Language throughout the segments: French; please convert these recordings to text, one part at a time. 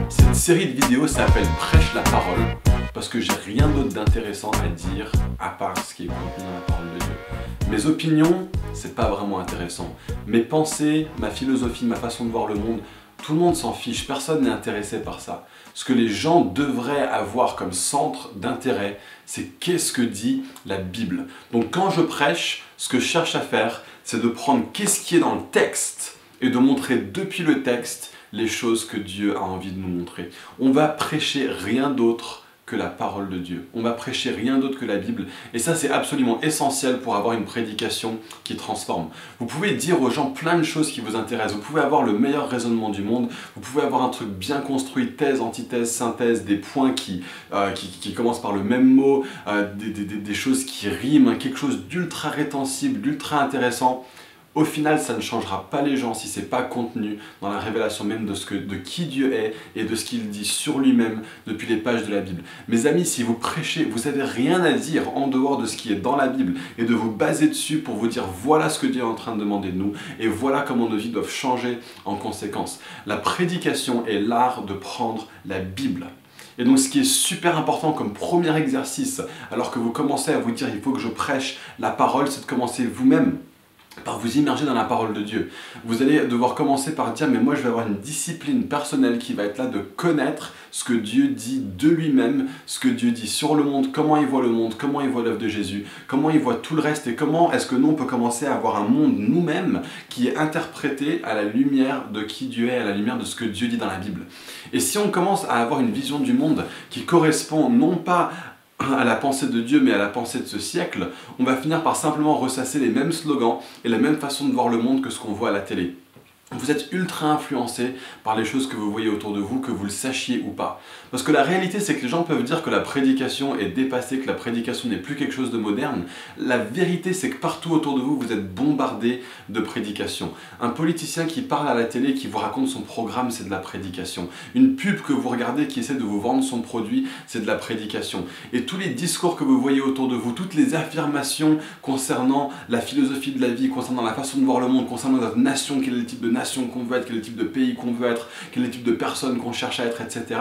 Cette série de vidéos s'appelle Prêche la parole parce que j'ai rien d'autre d'intéressant à dire à part ce qui est contenu dans la parole de Dieu. Mes opinions, c'est pas vraiment intéressant. Mes pensées, ma philosophie, ma façon de voir le monde, tout le monde s'en fiche, personne n'est intéressé par ça. Ce que les gens devraient avoir comme centre d'intérêt, c'est qu'est-ce que dit la Bible. Donc quand je prêche, ce que je cherche à faire, c'est de prendre qu'est-ce qui est dans le texte et de montrer depuis le texte les choses que Dieu a envie de nous montrer. On va prêcher rien d'autre que la parole de Dieu. On va prêcher rien d'autre que la Bible. Et ça, c'est absolument essentiel pour avoir une prédication qui transforme. Vous pouvez dire aux gens plein de choses qui vous intéressent. Vous pouvez avoir le meilleur raisonnement du monde. Vous pouvez avoir un truc bien construit, thèse, antithèse, synthèse, des points qui commencent par le même mot, des choses qui riment, quelque chose d'ultra rétensible, d'ultra intéressant. Au final, ça ne changera pas les gens si ce n'est pas contenu dans la révélation même de qui Dieu est et de ce qu'il dit sur lui-même depuis les pages de la Bible. Mes amis, si vous prêchez, vous n'avez rien à dire en dehors de ce qui est dans la Bible et de vous baser dessus pour vous dire voilà ce que Dieu est en train de demander de nous et voilà comment nos vies doivent changer en conséquence. La prédication est l'art de prendre la Bible. Et donc ce qui est super important comme premier exercice, alors que vous commencez à vous dire il faut que je prêche la parole, c'est de commencer vous-même par vous immerger dans la parole de Dieu. Vous allez devoir commencer par dire mais moi je vais avoir une discipline personnelle qui va être là de connaître ce que Dieu dit de lui-même, ce que Dieu dit sur le monde, comment il voit le monde, comment il voit l'œuvre de Jésus, comment il voit tout le reste et comment est-ce que nous on peut commencer à avoir un monde nous-mêmes qui est interprété à la lumière de qui Dieu est, à la lumière de ce que Dieu dit dans la Bible. Et si on commence à avoir une vision du monde qui correspond non pas à la pensée de Dieu mais à la pensée de ce siècle, on va finir par simplement ressasser les mêmes slogans et la même façon de voir le monde que ce qu'on voit à la télé. Vous êtes ultra influencé par les choses que vous voyez autour de vous, que vous le sachiez ou pas. Parce que la réalité, c'est que les gens peuvent dire que la prédication est dépassée, que la prédication n'est plus quelque chose de moderne. La vérité, c'est que partout autour de vous, vous êtes bombardé de prédication. Un politicien qui parle à la télé, qui vous raconte son programme, c'est de la prédication. Une pub que vous regardez qui essaie de vous vendre son produit, c'est de la prédication. Et tous les discours que vous voyez autour de vous, toutes les affirmations concernant la philosophie de la vie, concernant la façon de voir le monde, concernant notre nation, quel est le type de nation qu'on veut être, quel est le type de pays qu'on veut être, quel est le type de personne qu'on cherche à être, etc.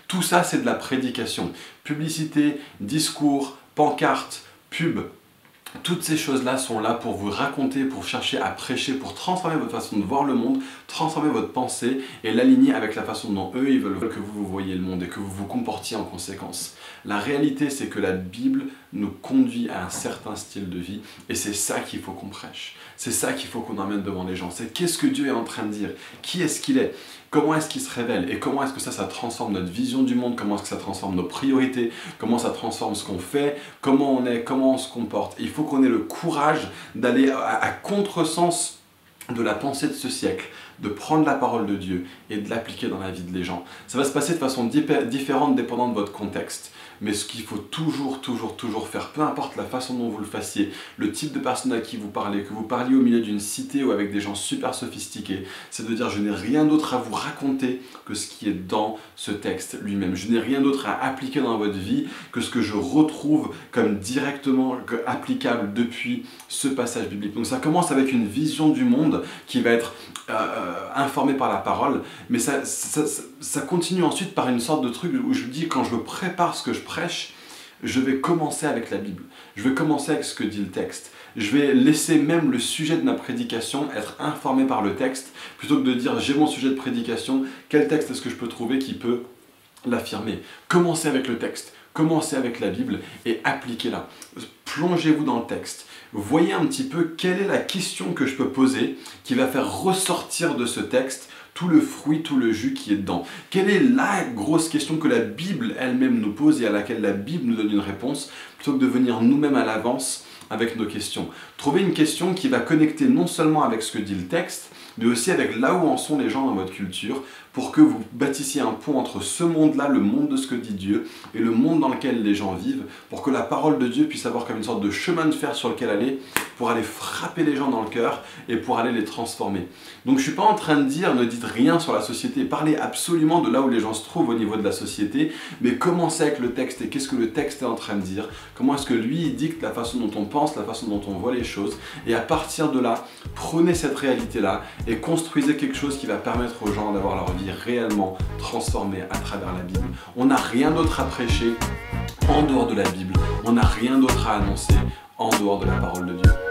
Tout ça, c'est de la prédication. Publicité, discours, pancarte, pub. Toutes ces choses-là sont là pour vous raconter, pour chercher à prêcher, pour transformer votre façon de voir le monde, transformer votre pensée et l'aligner avec la façon dont eux, ils veulent que vous voyez le monde et que vous vous comportiez en conséquence. La réalité, c'est que la Bible nous conduit à un certain style de vie et c'est ça qu'il faut qu'on prêche. C'est ça qu'il faut qu'on emmène devant les gens. C'est qu'est-ce que Dieu est en train de dire? Qui est-ce qu'il est? Comment est-ce qu'il se révèle? Et comment est-ce que ça transforme notre vision du monde? Comment est-ce que ça transforme nos priorités? Comment ça transforme ce qu'on fait? Comment on est? Comment on se comporte? Il faut qu'on ait le courage d'aller à contresens de la pensée de ce siècle, de prendre la parole de Dieu et de l'appliquer dans la vie des gens. Ça va se passer de façon différente dépendant de votre contexte. Mais ce qu'il faut toujours faire, peu importe la façon dont vous le fassiez, le type de personne à qui vous parlez, que vous parliez au milieu d'une cité ou avec des gens super sophistiqués, c'est de dire je n'ai rien d'autre à vous raconter que ce qui est dans ce texte lui-même. Je n'ai rien d'autre à appliquer dans votre vie que ce que je retrouve comme directement applicable depuis ce passage biblique. Donc ça commence avec une vision du monde qui va être informée par la parole, mais ça continue ensuite par une sorte de truc où je dis quand je prépare ce que je prêche, je vais commencer avec la Bible. Je vais commencer avec ce que dit le texte. Je vais laisser même le sujet de ma prédication être informé par le texte, plutôt que de dire j'ai mon sujet de prédication, quel texte est-ce que je peux trouver qui peut l'affirmer. Commencez avec le texte, commencez avec la Bible et appliquez-la. Plongez-vous dans le texte. Voyez un petit peu quelle est la question que je peux poser qui va faire ressortir de ce texte tout le fruit, tout le jus qui est dedans. Quelle est la grosse question que la Bible elle-même nous pose et à laquelle la Bible nous donne une réponse, plutôt que de venir nous-mêmes à l'avance avec nos questions. Trouvez une question qui va connecter non seulement avec ce que dit le texte, mais aussi avec là où en sont les gens dans votre culture, pour que vous bâtissiez un pont entre ce monde-là, le monde de ce que dit Dieu, et le monde dans lequel les gens vivent, pour que la parole de Dieu puisse avoir comme une sorte de chemin de fer sur lequel aller, pour aller frapper les gens dans le cœur et pour aller les transformer. Donc je ne suis pas en train de dire ne dites rien sur la société, parlez absolument de là où les gens se trouvent au niveau de la société, mais commencez avec le texte et qu'est-ce que le texte est en train de dire, comment est-ce que lui il dicte la façon dont on pense, la façon dont on voit les choses, et à partir de là, prenez cette réalité-là et construisez quelque chose qui va permettre aux gens d'avoir leur vie réellement transformée à travers la Bible. On n'a rien d'autre à prêcher en dehors de la Bible, on n'a rien d'autre à annoncer en dehors de la parole de Dieu.